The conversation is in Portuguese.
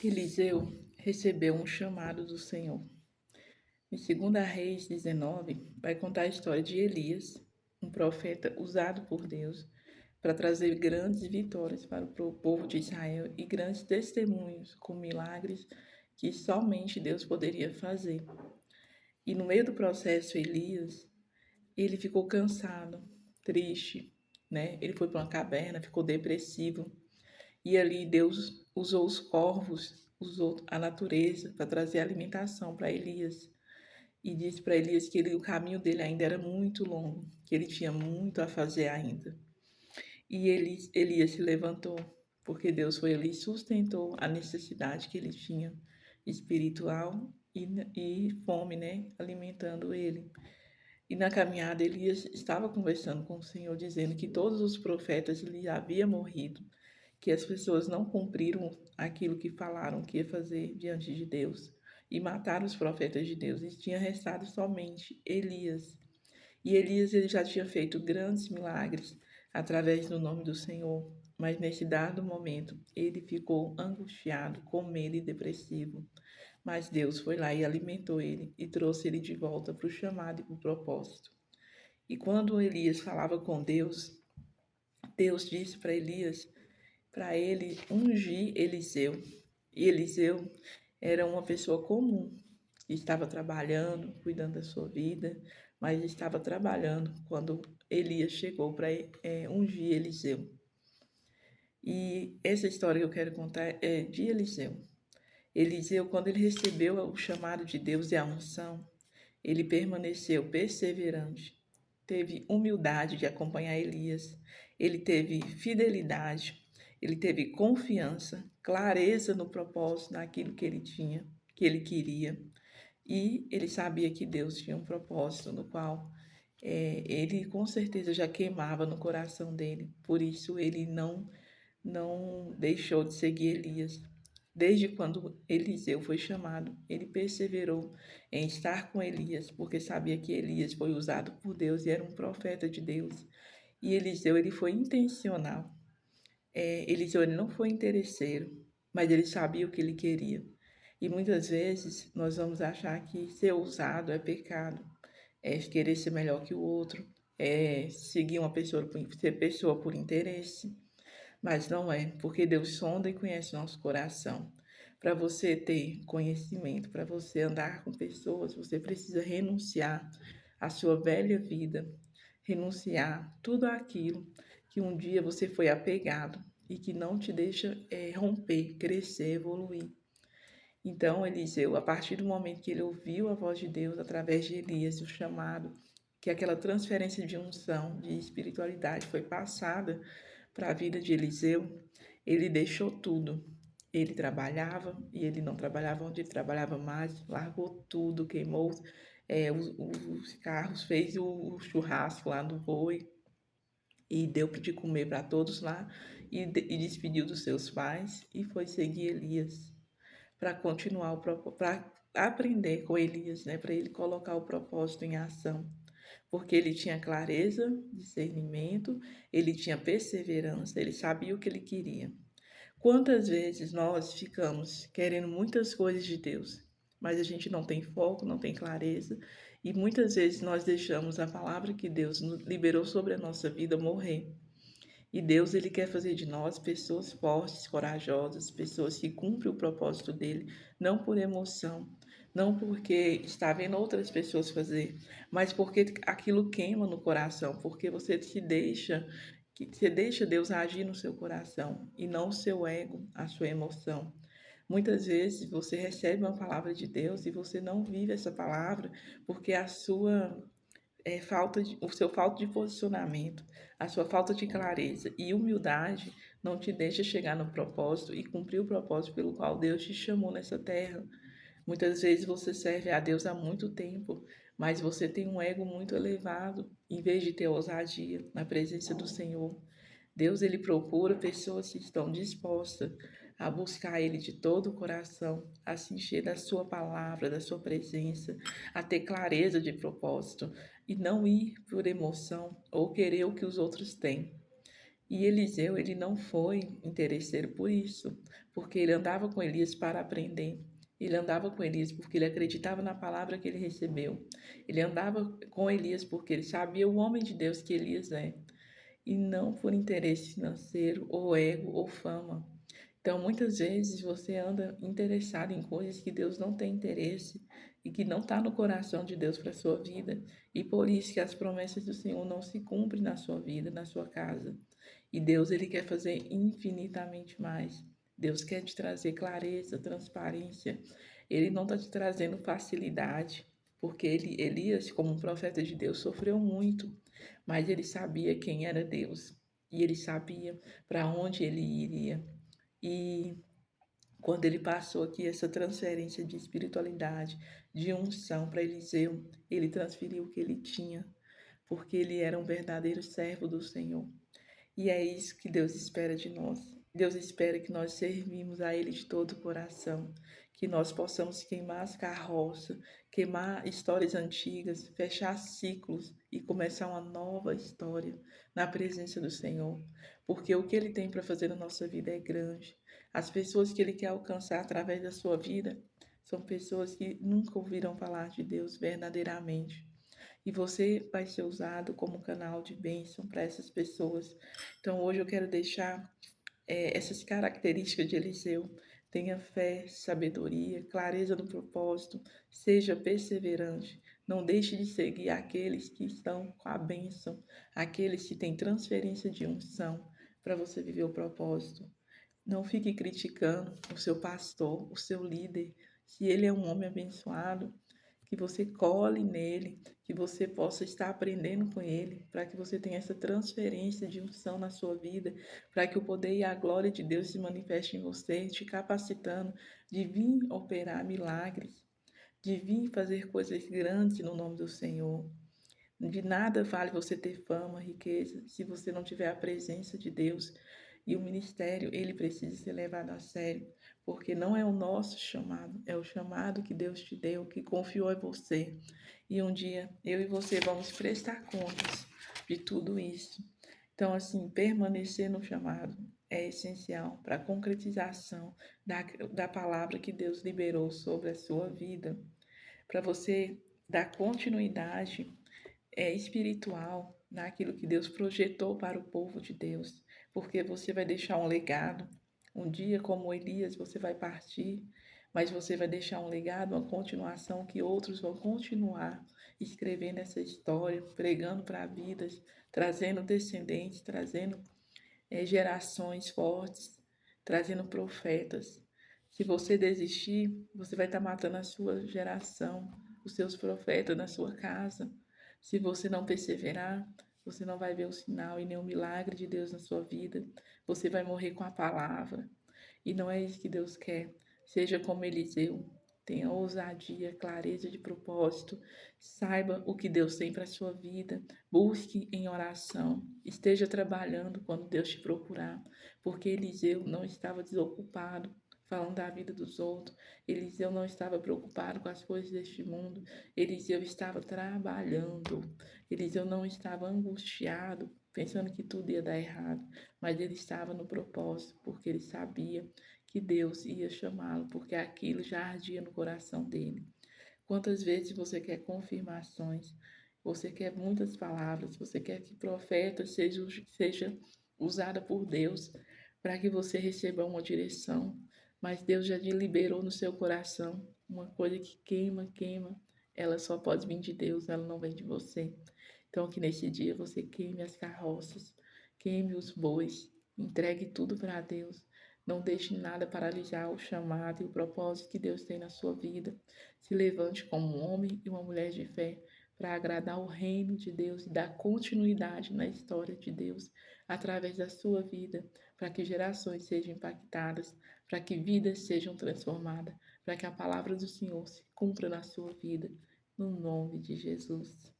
Eliseu recebeu um chamado do Senhor. Em 2 Reis 19, vai contar a história de Elias, um profeta usado por Deus para trazer grandes vitórias para o povo de Israel e grandes testemunhos com milagres que somente Deus poderia fazer. E no meio do processo, Elias, ele ficou cansado, triste, né? Ele foi para uma caverna, ficou depressivo. E ali Deus usou os corvos, usou a natureza para trazer alimentação para Elias. E disse para Elias que o caminho dele ainda era muito longo, que ele tinha muito a fazer ainda. E Elias se levantou, porque Deus foi ali e sustentou a necessidade que ele tinha espiritual e fome, né? Alimentando ele. E na caminhada, Elias estava conversando com o Senhor, dizendo que todos os profetas lhe haviam morrido, que as pessoas não cumpriram aquilo que falaram que ia fazer diante de Deus, e mataram os profetas de Deus, e tinha restado somente Elias. E Elias ele já tinha feito grandes milagres através do nome do Senhor, mas nesse dado momento ele ficou angustiado, com medo e depressivo. Mas Deus foi lá e alimentou ele e trouxe ele de volta para o chamado e para o propósito. E quando Elias falava com Deus, Deus disse para ele ungir Eliseu. E Eliseu era uma pessoa comum, estava trabalhando, cuidando da sua vida, mas estava trabalhando quando Elias chegou para ungir Eliseu. E essa história que eu quero contar é de Eliseu. Eliseu, quando ele recebeu o chamado de Deus e a unção, ele permaneceu perseverante, teve humildade de acompanhar Elias, ele teve fidelidade, ele teve confiança, clareza no propósito, naquilo que ele tinha, que ele queria. E ele sabia que Deus tinha um propósito no qual ele com certeza já queimava no coração dele. Por isso ele não deixou de seguir Elias. Desde quando Eliseu foi chamado, ele perseverou em estar com Elias, porque sabia que Elias foi usado por Deus e era um profeta de Deus. E Eliseu ele foi intencional. Eliseu ele não foi interesseiro, mas ele sabia o que ele queria. E muitas vezes nós vamos achar que ser usado é pecado, é querer ser melhor que o outro, é seguir uma pessoa, ser pessoa por interesse. Mas não é, porque Deus sonda e conhece nosso coração. Para você ter conhecimento, para você andar com pessoas, você precisa renunciar à sua velha vida, renunciar tudo aquilo que um dia você foi apegado e que não te deixa romper, crescer, evoluir. Então, Eliseu, a partir do momento que ele ouviu a voz de Deus através de Elias, o chamado, que aquela transferência de unção, de espiritualidade foi passada para a vida de Eliseu, ele deixou tudo. Ele trabalhava e ele não trabalhava onde ele trabalhava mais, largou tudo, queimou os carros, fez o churrasco lá no boi e deu de comer para todos lá e despediu dos seus pais e foi seguir Elias para continuar para aprender com Elias, né, para ele colocar o propósito em ação, porque ele tinha clareza, discernimento, ele tinha perseverança, ele sabia o que ele queria. Quantas vezes nós ficamos querendo muitas coisas de Deus, mas a gente não tem foco, não tem clareza, e muitas vezes nós deixamos a palavra que Deus liberou sobre a nossa vida morrer. E Deus, ele quer fazer de nós pessoas fortes, corajosas, pessoas que cumprem o propósito dele, não por emoção, não porque está vendo outras pessoas fazer, mas porque aquilo queima no coração, porque você deixa Deus agir no seu coração e não o seu ego, a sua emoção. Muitas vezes você recebe uma palavra de Deus e você não vive essa palavra porque a sua o seu falta de posicionamento, a sua falta de clareza e humildade não te deixa chegar no propósito e cumprir o propósito pelo qual Deus te chamou nessa terra. Muitas vezes você serve a Deus há muito tempo, mas você tem um ego muito elevado, em vez de ter ousadia na presença do Senhor. Deus ele procura pessoas que estão dispostas a buscar Ele de todo o coração, a se encher da sua palavra, da sua presença, a ter clareza de propósito e não ir por emoção ou querer o que os outros têm. E Eliseu, ele não foi interesseiro por isso, porque ele andava com Elias para aprender. Ele andava com Elias porque ele acreditava na palavra que ele recebeu. Ele andava com Elias porque ele sabia o homem de Deus que Elias é, e não por interesse financeiro, ou ego, ou fama. Então, muitas vezes você anda interessado em coisas que Deus não tem interesse e que não está no coração de Deus para a sua vida, e por isso que as promessas do Senhor não se cumprem na sua vida, na sua casa. E Deus, ele quer fazer infinitamente mais. Deus quer te trazer clareza, transparência. Ele não está te trazendo facilidade, porque Elias, como um profeta de Deus, sofreu muito, mas ele sabia quem era Deus e ele sabia para onde ele iria. E quando ele passou aqui essa transferência de espiritualidade, de unção para Eliseu, ele transferiu o que ele tinha, porque ele era um verdadeiro servo do Senhor. E é isso que Deus espera de nós. Deus espera que nós servimos a Ele de todo o coração, que nós possamos queimar as carroças, queimar histórias antigas, fechar ciclos e começar uma nova história na presença do Senhor. Porque o que Ele tem para fazer na nossa vida é grande. As pessoas que Ele quer alcançar através da sua vida são pessoas que nunca ouviram falar de Deus verdadeiramente, e você vai ser usado como canal de bênção para essas pessoas. Então, hoje eu quero deixar essas características de Eliseu. Tenha fé, sabedoria, clareza no propósito, seja perseverante. Não deixe de seguir aqueles que estão com a bênção, aqueles que têm transferência de unção para você viver o propósito. Não fique criticando o seu pastor, o seu líder. Se ele é um homem abençoado, que você cole nele, que você possa estar aprendendo com ele, para que você tenha essa transferência de unção na sua vida, para que o poder e a glória de Deus se manifeste em você, te capacitando de vir operar milagres, de vir fazer coisas grandes no nome do Senhor. De nada vale você ter fama, riqueza, se você não tiver a presença de Deus. E o ministério, ele precisa ser levado a sério, porque não é o nosso chamado, é o chamado que Deus te deu, que confiou em você. E um dia eu e você vamos prestar contas de tudo isso. Então, assim, permanecer no chamado é essencial para a concretização da palavra que Deus liberou sobre a sua vida, para você dar continuidade espiritual naquilo que Deus projetou para o povo de Deus, porque você vai deixar um legado. Um dia, como Elias, você vai partir, mas você vai deixar um legado, uma continuação que outros vão continuar escrevendo essa história, pregando para vidas, trazendo descendentes, trazendo gerações fortes, trazendo profetas. Se você desistir, você vai estar matando a sua geração, os seus profetas na sua casa. Se você não perseverar, você não vai ver o sinal e nem o milagre de Deus na sua vida. Você vai morrer com a palavra. E não é isso que Deus quer. Seja como Eliseu. Tenha ousadia, clareza de propósito. Saiba o que Deus tem para a sua vida. Busque em oração. Esteja trabalhando quando Deus te procurar. Porque Eliseu não estava desocupado falando da vida dos outros. Eliseu não estava preocupado com as coisas deste mundo. Eliseu estava trabalhando. Eliseu não estava angustiado, pensando que tudo ia dar errado. Mas ele estava no propósito, porque ele sabia que Deus ia chamá-lo, porque aquilo já ardia no coração dele. Quantas vezes você quer confirmações, você quer muitas palavras, você quer que profeta seja usada por Deus para que você receba uma direção, mas Deus já te liberou no seu coração uma coisa que queima, queima, ela só pode vir de Deus, ela não vem de você. Então, que nesse dia você queime as carroças, queime os bois, entregue tudo para Deus. Não deixe nada paralisar o chamado e o propósito que Deus tem na sua vida. Se levante como um homem e uma mulher de fé para agradar o reino de Deus e dar continuidade na história de Deus através da sua vida, para que gerações sejam impactadas, para que vidas sejam transformadas, para que a palavra do Senhor se cumpra na sua vida, no nome de Jesus.